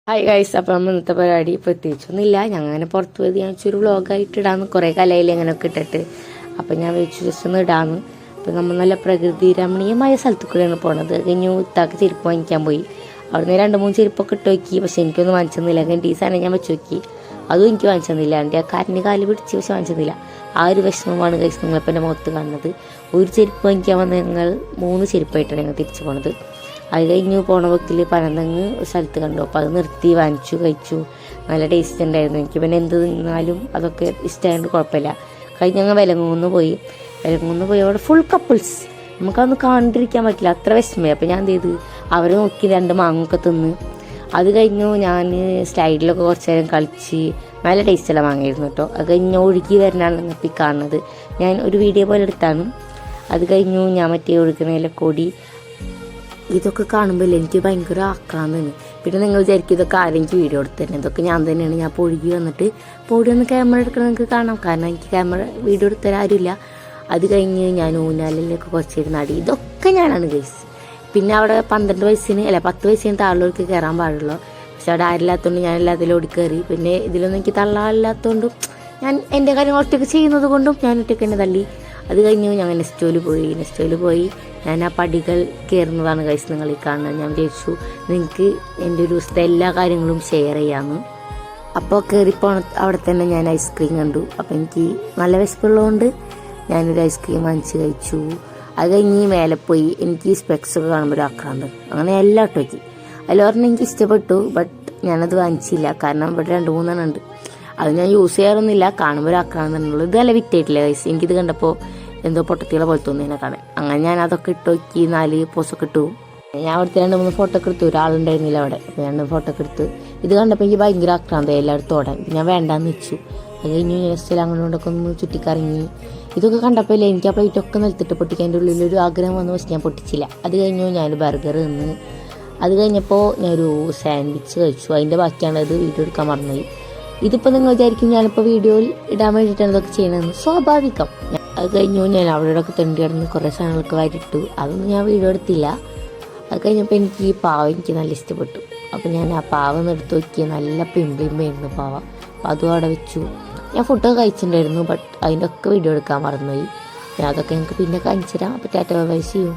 Hi guys, അപ്പം നമ്മൾ ഇന്നത്തെ പരിപാടി പ്രത്യേകിച്ചൊന്നുമില്ല. ഞങ്ങൾ അങ്ങനെ പുറത്ത് പോയത് ഞാൻ വെച്ചൊരു വ്ളോഗായിട്ട് ഇടാമെന്ന് കുറേ കലയിൽ അങ്ങനെയൊക്കെ ഇട്ടിട്ട് അപ്പം ഞാൻ വെച്ചു ജസ്റ്റ് ഒന്ന് ഇടാമെന്ന്. അപ്പം നമ്മൾ നല്ല പ്രകൃതി രമണീയമായ സ്ഥലത്ത് കൂടെയാണ് പോണത്. കഴിഞ്ഞു ഇത്താക്ക് ചെരുപ്പ് വാങ്ങിക്കാൻ പോയി. അവിടുന്ന് 2-3 ചെരുപ്പൊക്കെ ഇട്ട് നോക്കി. പക്ഷെ എനിക്കൊന്നും വാങ്ങിച്ചെന്നില്ല. ഗണ്ടീസാണ് ഞാൻ വെച്ച് നോക്കി, അതും എനിക്ക് വാങ്ങിച്ചെന്നില്ല. എൻ്റെ ആ കാലിന് കാല് പിടിച്ച് പക്ഷെ വാങ്ങിച്ചെന്നില്ല. ആ ഒരു വിഷമമാണ് ഗൈസ് നിങ്ങളിപ്പോൾ എൻ്റെ മുഖത്ത് കാണുന്നത്. ഒരു ചെരുപ്പ് വാങ്ങിക്കാൻ വന്ന് ഞങ്ങൾ 3 ചെരുപ്പായിട്ടാണ് ഞങ്ങൾ തിരിച്ചു പോണത്. അത് കഴിഞ്ഞ് പോണ വക്കിൽ പനന്തങ്ങ് ഒരു സ്ഥലത്ത് കണ്ടു. അപ്പോൾ അത് നിർത്തി വാങ്ങിച്ചു കഴിച്ചു. നല്ല ടേസ്റ്റ് ഉണ്ടായിരുന്നു. എനിക്ക് പിന്നെ എന്ത് തിന്നാലും അതൊക്കെ ഇഷ്ടമായതുകൊണ്ട് കുഴപ്പമില്ല. കഴിഞ്ഞ് ഞങ്ങൾ വിലങ്ങൂന്ന് പോയി അവിടെ ഫുൾ കപ്പിൾസ്. നമുക്കതൊന്ന് കണ്ടിരിക്കാൻ പറ്റില്ല, അത്ര വിഷമമായി. അപ്പോൾ ഞാൻ എന്ത് ചെയ്ത് അവരെ നോക്കി 2 മാങ്ങൊക്കെ തിന്ന്. അത് കഴിഞ്ഞു ഞാൻ സ്ലൈഡിലൊക്കെ കുറച്ച് നേരം കളിച്ച്. നല്ല ടേസ്റ്റെല്ലാം വാങ്ങിയിരുന്നു കേട്ടോ. അത് കഴിഞ്ഞ് ഒഴുകി വരണാണ് നിങ്ങൾക്ക് കാണുന്നത്. ഞാൻ ഒരു വീഡിയോ പോലെ എടുത്താണ്. അത് കഴിഞ്ഞു ഞാൻ മറ്റേ ഒഴുകുന്നതിലെ കൂടി ഇതൊക്കെ കാണുമ്പോൾ എനിക്ക് ഭയങ്കര ആക്കാന്നാണ്. പിന്നെ നിങ്ങൾ വിചാരിക്കും ഇതൊക്കെ ആരെങ്കിലും വീഡിയോ എടുത്ത് തന്നെ. ഇതൊക്കെ ഞാൻ തന്നെയാണ്. ഞാൻ പൊഴുകി വന്നിട്ട് വന്ന് ക്യാമറ എടുക്കണം നിങ്ങൾക്ക് കാണാം. കാരണം എനിക്ക് ക്യാമറ വീഡിയോ എടുത്തരാൻ ആരുമില്ല. അത് കഴിഞ്ഞ് ഞാൻ ഊഞ്ഞാലിലൊക്കെ കുറച്ചിരുന്ന് ആടി. ഇതൊക്കെ ഞാനാണ് ഗൈസ്. പിന്നെ അവിടെ 10 വയസ്സിന് താഴെയുള്ളവർക്ക് കയറാൻ പാടുള്ളൂ. പക്ഷെ അവിടെ ആരില്ലാത്തതുകൊണ്ട് ഞാൻ എല്ലാത്തിലും ഓടി കയറി. പിന്നെ ഇതിലൊന്നും എനിക്ക് തള്ളാനില്ലാത്തതുകൊണ്ടും ഞാൻ എൻ്റെ കാര്യങ്ങൾ ഒറ്റയ്ക്ക് ചെയ്യുന്നത് കൊണ്ടും ഞാൻ ഒറ്റയ്ക്ക് തന്നെ തള്ളി. അത് കഴിഞ്ഞു ഞങ്ങൾ നെസ്റ്റോയിൽ പോയി ഞാൻ ആ പടികൾ കയറുന്നതാണ് ഗൈസ് നിങ്ങൾ ഈ കാണുന്നത്. ഞാൻ വിചാരിച്ചു നിങ്ങൾക്ക് എൻ്റെ ഒരു ദിവസത്തെ എല്ലാ കാര്യങ്ങളും ഷെയർ ചെയ്യാമെന്ന്. അപ്പോൾ കയറിപ്പോണ അവിടെ തന്നെ ഞാൻ ഐസ്ക്രീം കണ്ടു. അപ്പോൾ എനിക്ക് നല്ല വിശപ്പുള്ളതുകൊണ്ട് ഞാനൊരു ഐസ്ക്രീം വാങ്ങിച്ച് കഴിച്ചു. അത് കഴിഞ്ഞ് മേലെ പോയി. എനിക്ക് സ്പെക്സൊക്കെ കാണുമ്പോൾ ഒരു ആക്രാന്തം. അങ്ങനെ എല്ലാം ഇട്ട് വയ്ക്കി. അതിൽ പറഞ്ഞാൽ എനിക്ക് ഇഷ്ടപ്പെട്ടു. ബട്ട് ഞാനത് വാങ്ങിച്ചില്ല. കാരണം ഇവിടെ 2-3 ഉണ്ട്. അത് ഞാൻ യൂസ് ചെയ്യാറൊന്നുമില്ല. കാണുമ്പോൾ ഒരു ആക്രാന്തമുള്ളൂ. ഇത് നല്ല വിറ്റായിട്ടില്ല ഗൈസ്. എനിക്കിത് കണ്ടപ്പോൾ എന്തോ പൊട്ടത്തികളെ പോലെ തോന്നിയതിനെ കാണാൻ. അങ്ങനെ ഞാൻ അതൊക്കെ ഇട്ട് നോക്കി. 4 പോസൊക്കെ ഇട്ടു. ഞാൻ അവിടുത്തെ 2-3 ഫോട്ടോ ഒക്കെ എടുത്തു. ഒരാളുണ്ടായിരുന്നില്ല അവിടെ. അപ്പോൾ 2 ഫോട്ടോ ഒക്കെ എടുത്ത് ഇത് കണ്ടപ്പോൾ എനിക്ക് ഭയങ്കര ആക്രാന്തമായി എല്ലായിടത്തും ഓടാൻ. ഞാൻ വേണ്ടാന്ന് വെച്ചു. അത് കഴിഞ്ഞ് ജസ്റ്റ് അങ്ങോട്ടൊക്കെ ഒന്ന് ചുറ്റിക്കറങ്ങി. ഇതൊക്കെ കണ്ടപ്പോൾ എനിക്ക് ആ പ്ലേറ്റൊക്കെ നിലത്തിട്ട് പൊട്ടിക്കാൻ എൻ്റെ ഉള്ളിലൊരു ആഗ്രഹം വന്നു. പക്ഷെ ഞാൻ പൊട്ടിച്ചില്ല. അത് കഴിഞ്ഞു ഞാൻ ബർഗർ തിന്ന്. അത് കഴിഞ്ഞപ്പോൾ ഞാനൊരു സാൻഡ്വിച്ച് കഴിച്ചു. അതിൻ്റെ ബാക്കിയാണ് ഇത് വീഡിയോ എടുക്കാൻ മറന്നുപോയി. ഇതിപ്പോൾ നിങ്ങൾ വിചാരിക്കും ഞാനിപ്പോൾ വീഡിയോയിൽ ഇടാൻ വേണ്ടിയിട്ടാണ് ഇതൊക്കെ ചെയ്യണമെന്ന്. സ്വാഭാവികം. അത് കഴിഞ്ഞു ഞാൻ അവിടെയൊക്കെ തെണ്ടി കിടന്ന് കുറേ സാധനങ്ങളൊക്കെ വാരിയിട്ടു. അതൊന്നും ഞാൻ വീഡിയോ എടുത്തില്ല. അത് കഴിഞ്ഞപ്പോൾ എനിക്ക് ഈ പാവ എനിക്ക് നല്ല ഇഷ്ടപ്പെട്ടു. അപ്പോൾ ഞാൻ ആ പാവ ഒന്ന് എടുത്ത് നോക്കി. നല്ല പിമ്പിമ്പായിരുന്നു പാവ. അപ്പോൾ അതും അവിടെ വെച്ചു. ഞാൻ ഫുഡൊക്കെ കഴിച്ചിട്ടുണ്ടായിരുന്നു. ബട്ട് അതിൻ്റെ ഒക്കെ വീഡിയോ എടുക്കാൻ മറന്നുപോയി. ഞാൻ അതൊക്കെ ഞങ്ങൾക്ക് പിന്നെ കാണിച്ചു തരാം. അപ്പോൾ tata bye bye, see U.